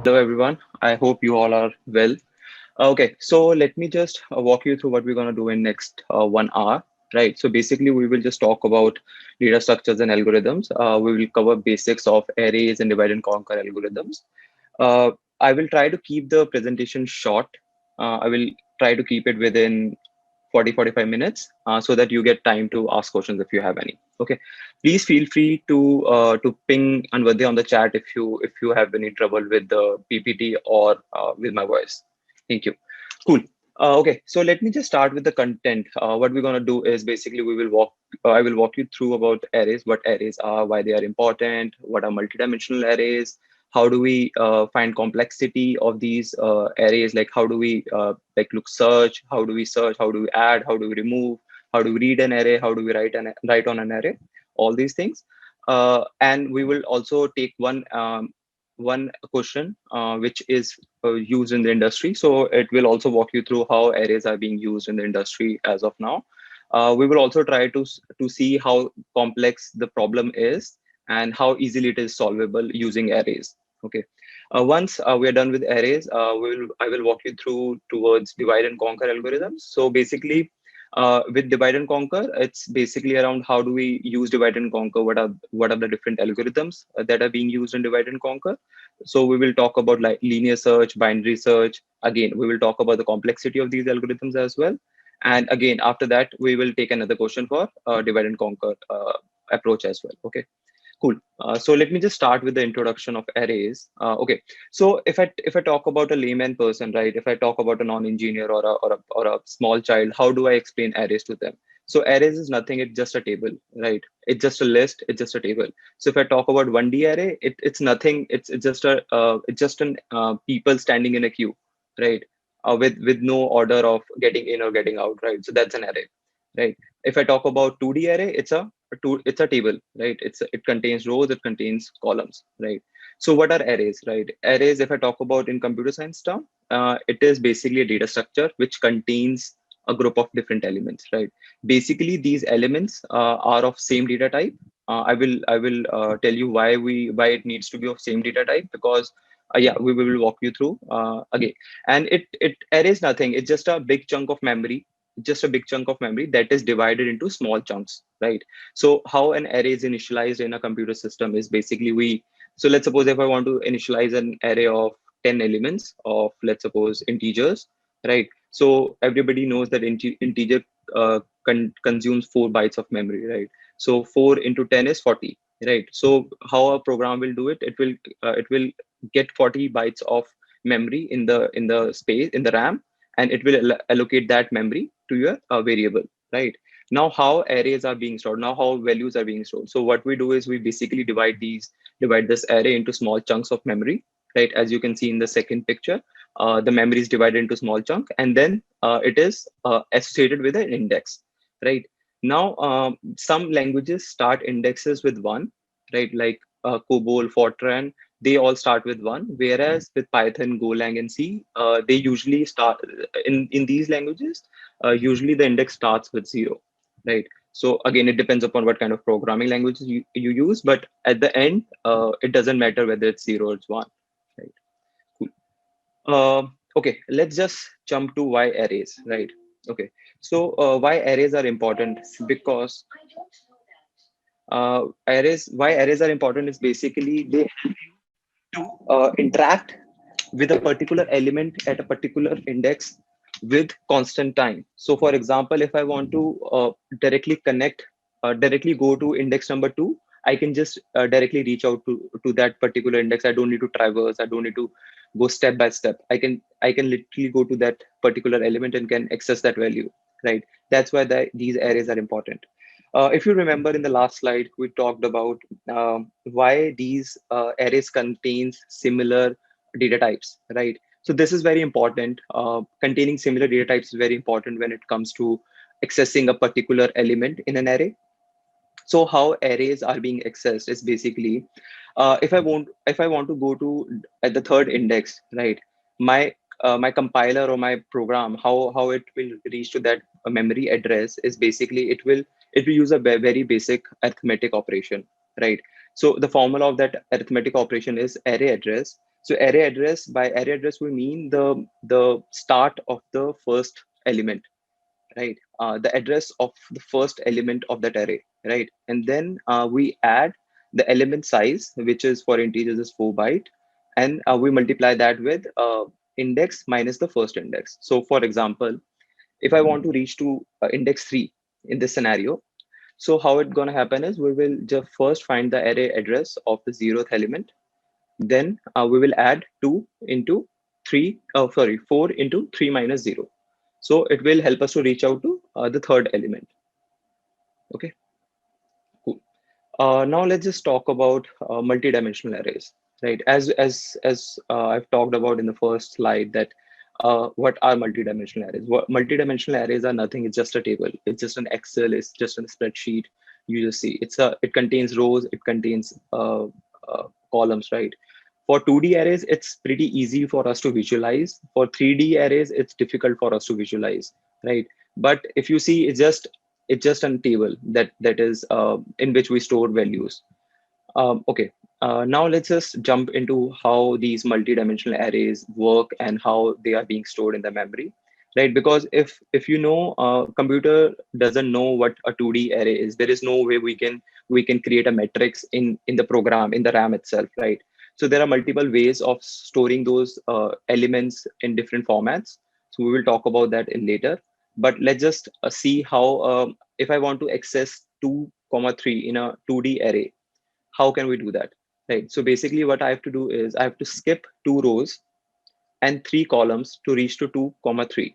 Hello, everyone. I hope you all are well. Okay, so let me just walk you through what we're going to do in next 1 hour, right? So basically, we will just talk about data structures and algorithms. We will cover basics of arrays and divide and conquer algorithms. Uh, I will try to keep the presentation short. I will try to keep it within 40-45 minutes so that you get time to ask questions if you have any. Okay, please feel free to ping Anvadya on the chat if you have any trouble with the PPT or with my voice. Thank you. Cool. Okay, so let me just start with the content. What we're gonna do is basically we will walk. I will walk you through about arrays, what arrays are, why they are important, what are multidimensional arrays, how do we find complexity of these arrays, like how do we like look search, how do we search, how do we add, how do we remove, how do we read an array, how do we write on an array, all these things. And we will also take one question which is used in the industry. So it will also walk you through how arrays are being used in the industry as of now. We will also try to see how complex the problem is and how easily it is solvable using arrays. Okay. Once we are done with arrays, I will walk you through towards divide and conquer algorithms. So basically, with divide and conquer, it's basically around how do we use divide and conquer. What are the different algorithms that are being used in divide and conquer? So we will talk about like linear search, binary search. Again, we will talk about the complexity of these algorithms as well. And again, after that, we will take another question for divide and conquer approach as well. Okay. Cool. So let me just start with the introduction of arrays. Okay. So if I talk about a layman person, right? If I talk about a non-engineer or a small child, how do I explain arrays to them? So arrays is nothing. It's just a table, right? It's just a list. It's just a table. So if I talk about 1D array, it's nothing. It's just a it's just an people standing in a queue, right? With no order of getting in or getting out, right? So that's an array, right? If I talk about 2D array, it's a table, right? It contains rows, it contains columns, right? So what are arrays, right? Arrays, if I talk about in computer science term, it is basically a data structure which contains a group of different elements, right? Basically, these elements are of same data type. I will tell you why it needs to be of same data type, because yeah, we will walk you through again. And it arrays nothing. It's just a big chunk of memory, that is divided into small chunks, right? So how an array is initialized in a computer system is basically so let's suppose if I want to initialize an array of 10 elements of, let's suppose, integers, right? So everybody knows that integer consumes 4 bytes of memory, right? So 4 into 10 is 40, right? So how a program will do it, it will get 40 bytes of memory in the space in the RAM, and it will allocate that memory to your variable, right? Now how arrays are being stored, now how values are being stored. So what we do is we basically divide this array into small chunks of memory, right? As you can see in the second picture, the memory is divided into small chunk, and then it is associated with an index, right? Now some languages start indexes with one, right? Like COBOL, Fortran, they all start with one, whereas with Python, Golang, and C, they usually start in these languages. Usually the index starts with zero, right? So again, it depends upon what kind of programming languages you use, but at the end, it doesn't matter whether it's zero or it's one, right? Cool. Okay, let's just jump to why arrays, right? Okay, so why arrays are important? Because why arrays are important is basically they to interact with a particular element at a particular index with constant time. So for example, if I want to directly go to index number 2, I can just directly reach out to that particular index. I don't need to traverse. I don't need to go step by step. I can literally go to that particular element and can access that value, right? That's why these arrays are important. If you remember in the last slide, we talked about why these arrays contains similar data types, right? So this is very important. Containing similar data types is very important when it comes to accessing a particular element in an array. So how arrays are being accessed is basically, if I want to go to at the third index, right? My compiler or my program, how it will reach to that memory address is basically it will use a very basic arithmetic operation, right? So the formula of that arithmetic operation is array address. So array address, by array address we mean the start of the first element, right? The address of the first element of that array, right? And then we add the element size, which is for integers is 4 byte, and we multiply that with index minus the first index. So for example, if I want to reach to index 3 in this scenario, so how it's going to happen is we will just first find the array address of the 0th element, then we will add 2 into 3, oh, sorry, 4 into 3 minus 0. So it will help us to reach out to the third element. Okay, cool. Now let's just talk about multidimensional arrays, right? As I've talked about in the first slide, that what are multidimensional arrays? What multidimensional arrays are nothing. It's just a table. It's just an Excel. It's just a spreadsheet. You just see it contains rows. It contains columns, right? For 2D arrays, it's pretty easy for us to visualize. For 3D arrays, it's difficult for us to visualize, right? But if you see, it's just a table that is in which we store values. Okay, now let's just jump into how these multidimensional arrays work and how they are being stored in the memory, right? Because if you know, computer doesn't know what a 2D array is. There is no way we can create a matrix in the program in the RAM itself, right? So there are multiple ways of storing those elements in different formats. So we will talk about that in later. But let's just see how if I want to access 2 comma 3 in a 2D array, how can we do that, right? So basically what I have to do is I have to skip 2 rows and 3 columns to reach to 2 comma 3.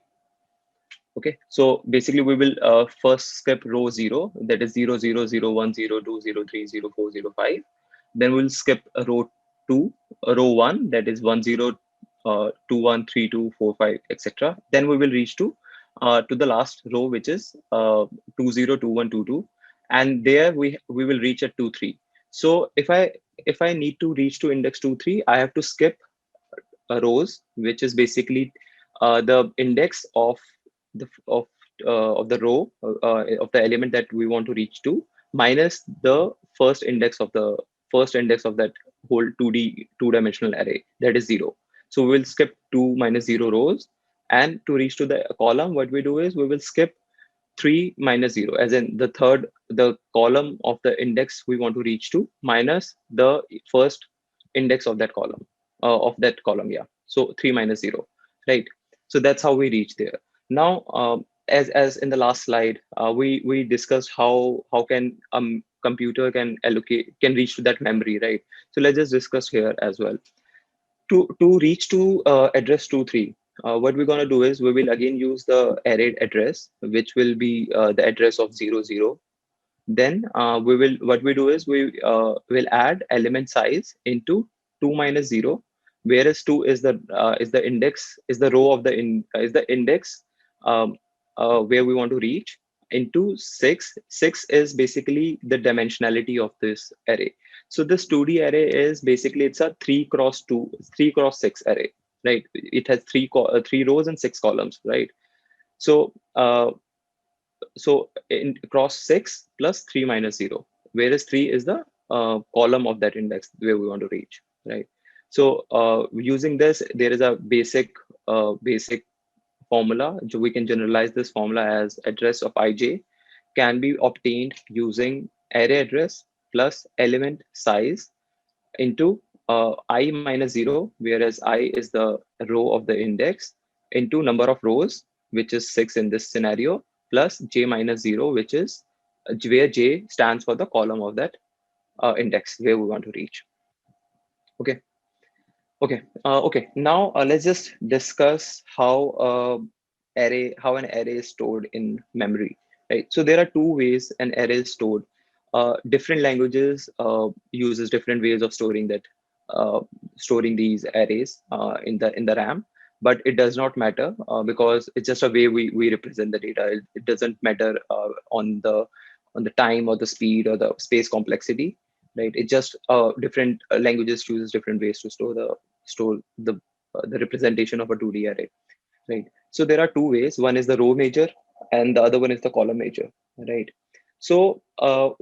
Okay, so basically we will first skip row 0, that is 0 0 0 1 0 2 0 3 0 4 0 5. Then we'll skip row 2, row 1, that is 1 0 2 1 3 2 4 5 etc. Then we will reach to the last row, which is 2 0 2 1 2 2, and there we will reach at 2 3. So if I need to reach to index 2 3, I have to skip rows, which is basically the index of the row of the element that we want to reach to, minus the first index of that whole 2D two-dimensional array, that is 0. So we'll skip 2 minus 0 rows, and to reach to the column, what we do is we will skip 3 minus 0, as in the column of the index we want to reach to minus the first index of that column, yeah. So 3 minus 0, right? So that's how we reach there. Now, as in the last slide, we discussed how can computer can reach to that memory, right? So let's just discuss here as well. To reach to address 2 3, what we're going to do is we will again use the array address, which will be the address of 0 0. Then what we do is we will add element size into 2 minus 0, whereas 2 is the index, is the row of is the index um, where we want to reach, into 6. 6 is basically the dimensionality of this array. So this 2D array is basically, it's a 3 cross 2, 3 cross 6 array, right? It has 3 rows and 6 columns, right? So in cross 6 plus 3 minus 0, whereas 3 is the column of that index where we want to reach, right? So using this, there is a basic formula. So we can generalize this formula as address of ij can be obtained using array address plus element size into I minus 0, whereas I is the row of the index, into number of rows, which is 6 in this scenario, plus j minus 0, which is where j stands for the column of that index where we want to reach. Okay. Okay. Now let's just discuss how an array is stored in memory. Right. So there are two ways an array is stored. Different languages uses different ways of uh, storing these arrays in the RAM. But it does not matter because it's just a way we represent the data. It doesn't matter on the time or the speed or the space complexity, right? It just different languages chooses different ways to store the representation of a 2D array, right? So there are two ways. One is the row major, and the other one is the column major, right? So how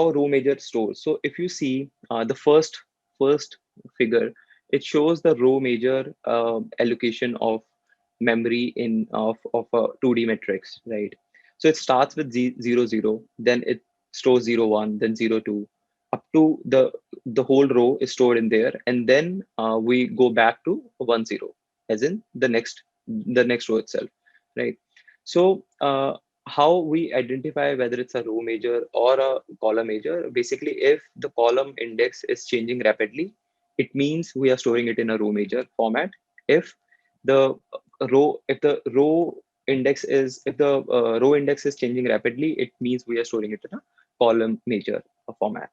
row major stores? So if you see the first figure it shows the row major allocation of memory in of a 2D matrix, right? So it starts with 0 0, then it stores 0 1, then 0 2, up to the whole row is stored in there, and then we go back to 1 0, as in the next row itself, right? So how we identify whether it's a row major or a column major? Basically, if the column index is changing rapidly, it means we are storing it in a row major format. If the if the row index is changing rapidly, it means we are storing it in a column major format.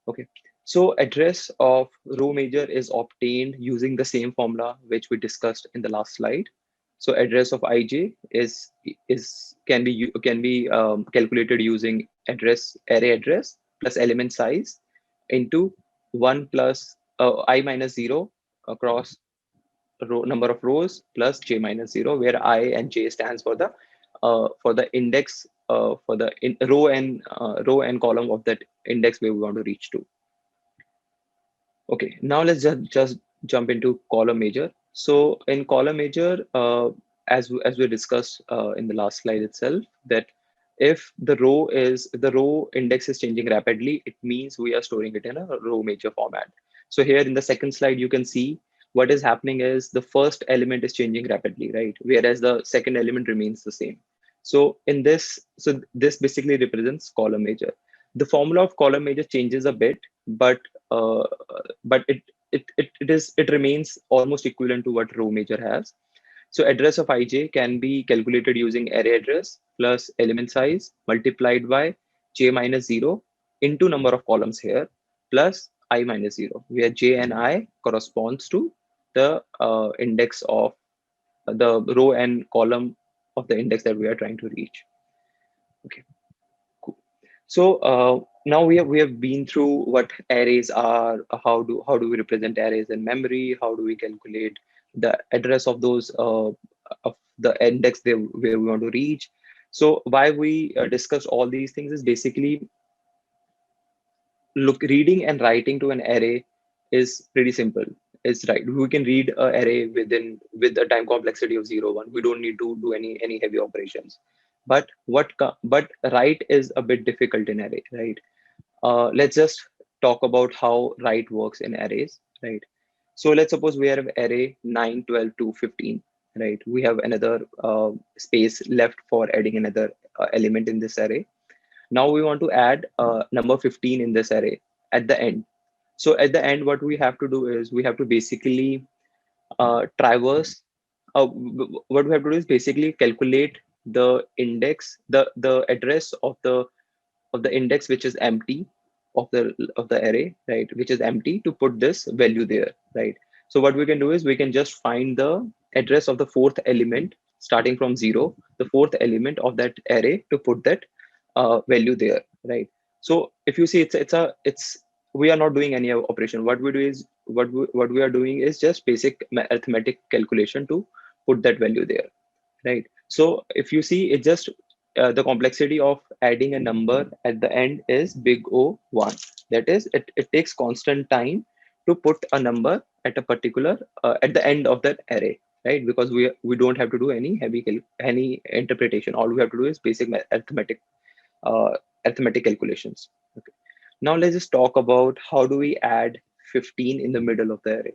Okay, so address of row major is obtained using the same formula which we discussed in the last slide. So address of ij can be calculated using array address plus element size into 1 plus I minus 0 across number of rows plus j minus 0, where I and j stands for the index for the row and column of that index where we want to reach to. Okay, now let's just jump into column major. So in column major, as we discussed in the last slide itself, that if the row index is changing rapidly, it means we are storing it in a row major format. So here in the second slide, you can see what is happening is the first element is changing rapidly, right? Whereas the second element remains the same. So this basically represents column major. The formula of column major changes a bit, but uh, it remains almost equivalent to what row major has. So address of ij can be calculated using array address plus element size multiplied by j minus 0 into number of columns here plus I minus 0, where j and I corresponds to the index of the row and column of the index that we are trying to reach. Okay. Cool. So now we have been through what arrays are, how do we represent arrays in memory, how do we calculate the address of those of the index there where we want to reach. So why we discuss all these things is basically reading and writing to an array is pretty simple. It's right. We can read an array with a time complexity of 0 1. We don't need to do any heavy operations. But write is a bit difficult in array, right? Let's just talk about how write works in arrays, right? So let's suppose we have array 9, 12 to 15, right? We have another space left for adding another element in this array. Now we want to add number 15 in this array at the end. So at the end, what we have to do is we have to basically traverse. What we have to do is basically calculate the index, the address of the index which is empty of the array, right? Which is empty, to put this value there, right? So what we can do is we can just find the address of the fourth element starting from 0, the fourth element of that array, to put that value there, right? So if you see, it's we are not doing any operation. What we do is what we are doing is just basic arithmetic calculation to put that value there, right? So if you see, it just the complexity of adding a number at the end is big O1. That is, it takes constant time to put a number at a particular at the end of that array, right? Because we don't have to do any any interpretation. All we have to do is basic uh, arithmetic calculations. Okay. Now let's just talk about how do we add 15 in the middle of the array.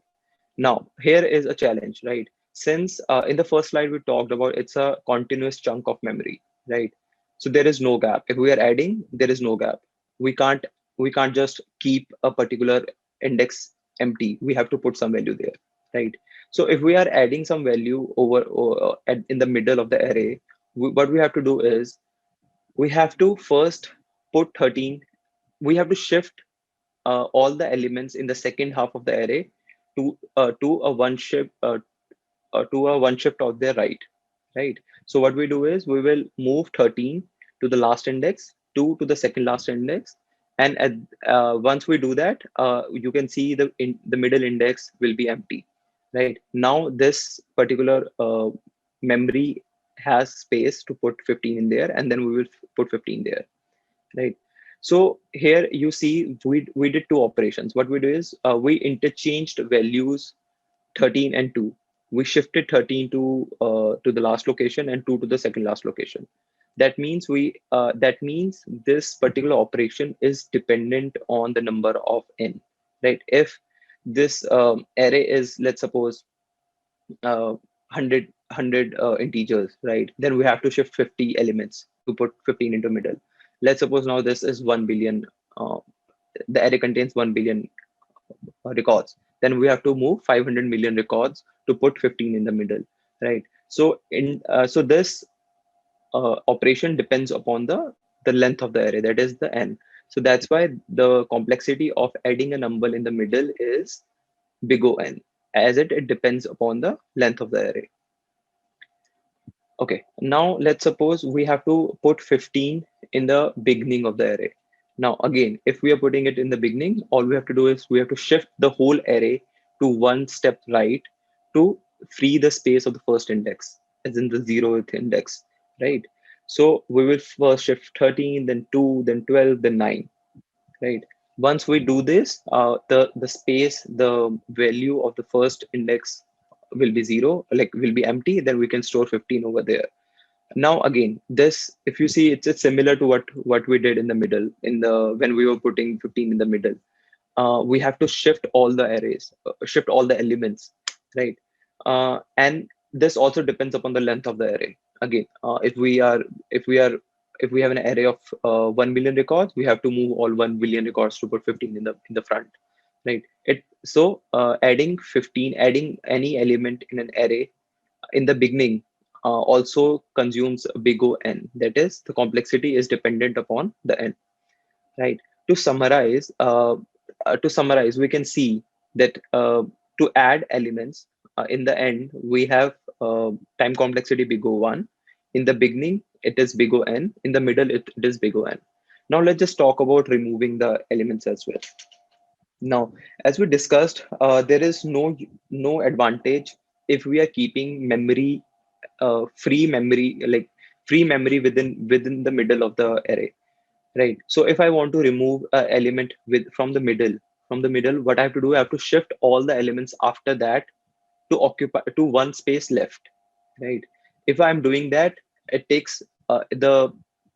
Now, here is a challenge, right? Since in the first slide we talked about it's a continuous chunk of memory, right? So there is no gap. If we are adding, there is no gap. We can't we can't just keep a particular index empty. We have to put some value there, right? So if we are adding some value in the middle of the array, what we have to do is we have to first put 13. We have to shift all the elements in the second half of the array to a one shift of their right, right? So what we do is we will move 13 to the last index, 2 to the second last index, and once we do that, you can see the middle index will be empty, right? Now this particular memory has space to put 15 in there, and then we will put 15 there, right? So here you see we did two operations. What we do is we interchanged values 13 and 2. We shifted 13 to the last location and 2 to the second last location. That means this particular operation is dependent on the number of n, right? If this array is, let's suppose, 100 integers, right? Then we have to shift 50 elements to put 15 into middle. Let's suppose now this is 1 billion. Uh, the array contains 1 billion records. Then we have to move 500 million records to put 15 in the middle, right? So this operation depends upon the length of the array, that is the n. So that's why the complexity of adding a number in the middle is big O n, as it depends upon the length of the array. Okay, now let's suppose we have to put 15 in the beginning of the array. Now, again, if we are putting it in the beginning, all we have to do is we have to shift the whole array to one step right to free the space of the first index, as in the 0th index, right? So we will first shift 13, then 2, then 12, then 9, right? Once we do this, the space, the value of the first index will be 0, like will be empty, then we can store 15 over there. Now again, this, if you see, it's similar to what we did in the middle, in the when we were putting 15 in the middle. We have to shift all the arrays, shift all the elements, right? And this also depends upon the length of the array. Again, if we have an array of 1 million records, we have to move all 1 billion records to put 15 in the front, right? Adding 15, adding any element in an array in the beginning also consumes a big O n. That is, the complexity is dependent upon the n, right? To summarize, we can see that to add elements in the end, we have time complexity big O 1. In the beginning, it is big O n. In the middle, it is big O n. Now let's just talk about removing the elements as well. Now, as we discussed, there is no advantage if we are keeping memory free memory, like free memory within the middle of the array, right? So if I want to remove an element from the middle, what I have to do, I have to shift all the elements after that to occupy to one space left, right? If I'm doing that, it takes the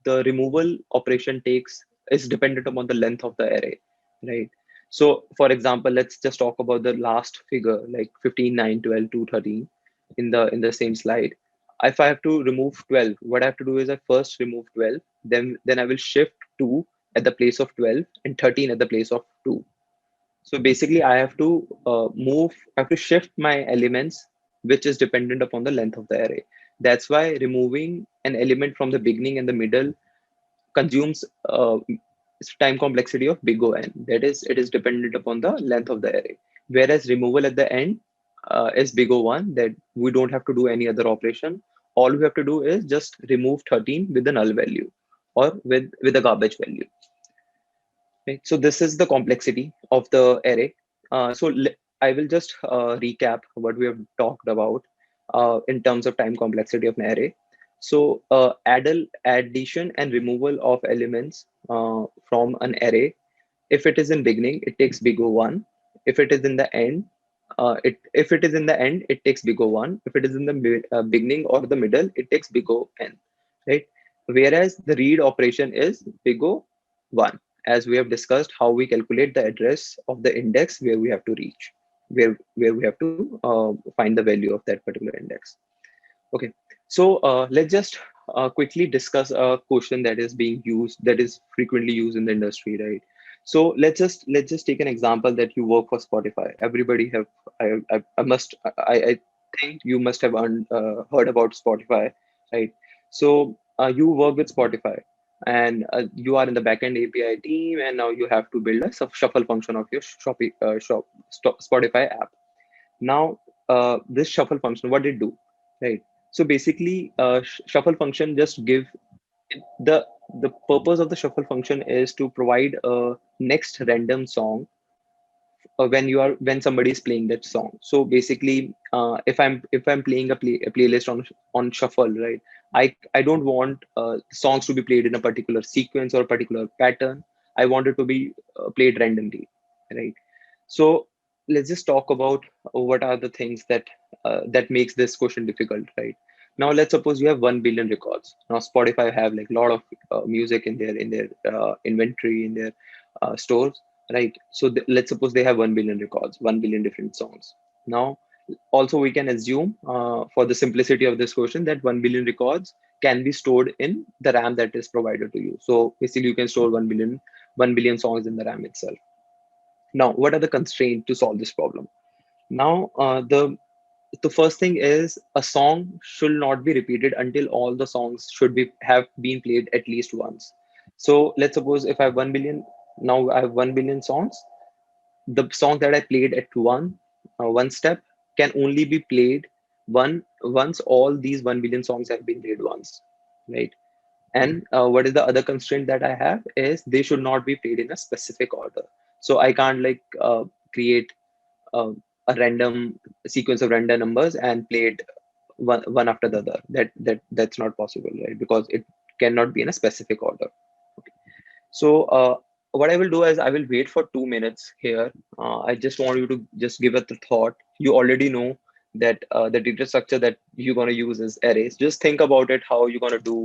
removal operation takes is dependent upon the length of the array, right? So for example, let's just talk about the last figure, like 15, 9, 12, 2, 13 in the same slide. If I have to remove 12, what I have to do is I first remove 12, then I will shift 2 at the place of 12 and 13 at the place of 2. So basically, I have to shift my elements, which is dependent upon the length of the array. That's why removing an element from the beginning and the middle consumes time complexity of big O n. That is, it is dependent upon the length of the array. Whereas removal at the end is big O 1, that we don't have to do any other operation. All we have to do is just remove 13 with the null value or with a garbage value. Right. So this is the complexity of the array. I will just recap what we have talked about in terms of time complexity of an array. So addition and removal of elements from an array. If it is in beginning, it takes big O 1. If it is in the end, if it is in the end, it takes big O 1. If it is in the beginning or the middle, it takes big O n. Right. Whereas the read operation is big O 1, as we have discussed how we calculate the address of the index where we have to reach, where we have to find the value of that particular index. Okay, so let's just quickly discuss a question that is being used, that is frequently used in the industry, right? So let's just take an example that you work for Spotify. Everybody have I think you must have heard about Spotify, right? So you work with Spotify, and you are in the backend API team, and now you have to build a shuffle function of your Spotify app. Now, this shuffle function, what did it do, right? So basically, shuffle function just give the the purpose of the shuffle function is to provide a next random song when somebody is playing that song. So basically, if I'm playing a playlist on shuffle, right? I don't want songs to be played in a particular sequence or a particular pattern. I want it to be played randomly, right? So let's just talk about what are the things that makes this question difficult, right? Now let's suppose you have 1 billion records. Now Spotify have like a lot of music in their inventory, in their stores, right? So let's suppose they have 1 billion records, 1 billion different songs. Now also we can assume for the simplicity of this question that 1 billion records can be stored in the RAM that is provided to you. So basically you can store 1 billion songs in the RAM itself. Now, what are the constraints to solve this problem? Now, the first thing is a song should not be repeated until all the songs should be have been played at least once. So let's suppose if I have 1 billion, now I have 1 billion songs. The song that I played at one step can only be played once all these 1 billion songs have been played once, right? And what is the other constraint that I have is they should not be played in a specific order. So I can't like create uh, a random sequence of random numbers and play it one after the other. That's not possible, right? Because it cannot be in a specific order. Okay. So what I will do is I will wait for 2 minutes here. I just want you to just give it a thought. You already know that the data structure that you're going to use is arrays. Just think about it, how you're going to do.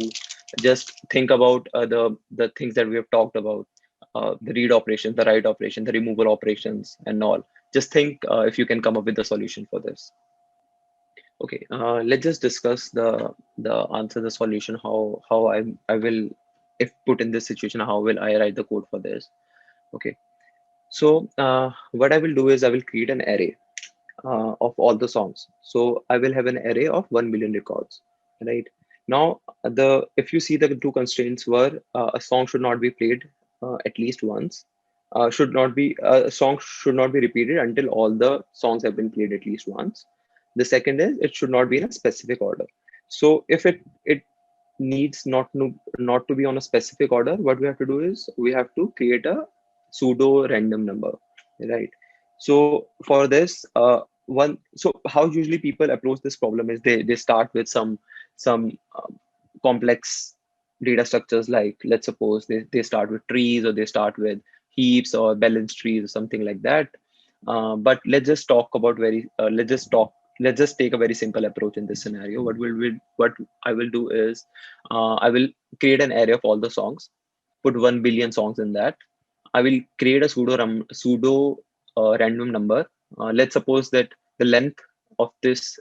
Just think about the things that we have talked about, the read operations, the write operation, the removal operations, and all. Just think if you can come up with a solution for this. Okay, let's just discuss the answer, the solution, how I will, if put in this situation, how will I write the code for this? Okay, so what I will do is I will create an array of all the songs. So I will have an array of 1 billion records, right? Now, the if you see the two constraints were a song should not be played at least once, should not be a song should not be repeated until all the songs have been played at least once. The second is it should not be in a specific order. So if it needs not to be on a specific order, what we have to do is we have to create a pseudo random number, right? So for this so how usually people approach this problem is they start with some complex data structures, like let's suppose they start with trees, or they start with heaps or balanced trees or something like that. But let's just talk about let's just take a very simple approach in this scenario. What I will do is I will create an array of all the songs, put 1 billion songs in that. I will create a pseudo random number. Let's suppose that the length of this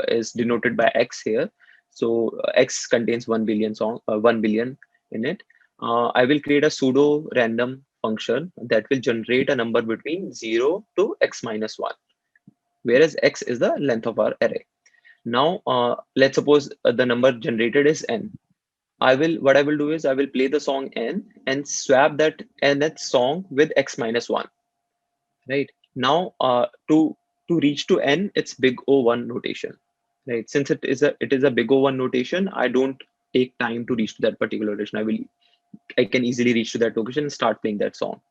is denoted by x here. So x contains 1 billion 1 billion in it. I will create a pseudo random function that will generate a number between 0 to x minus 1, whereas x is the length of our array. Now, let's suppose the number generated is n. What I will do is I will play the song n and swap that nth song with x minus 1, right? Now, to reach to n, it's big O1 notation, right? Since it is a big O1 notation, I don't take time to reach to that particular notation. I can easily reach to that location and start playing that song.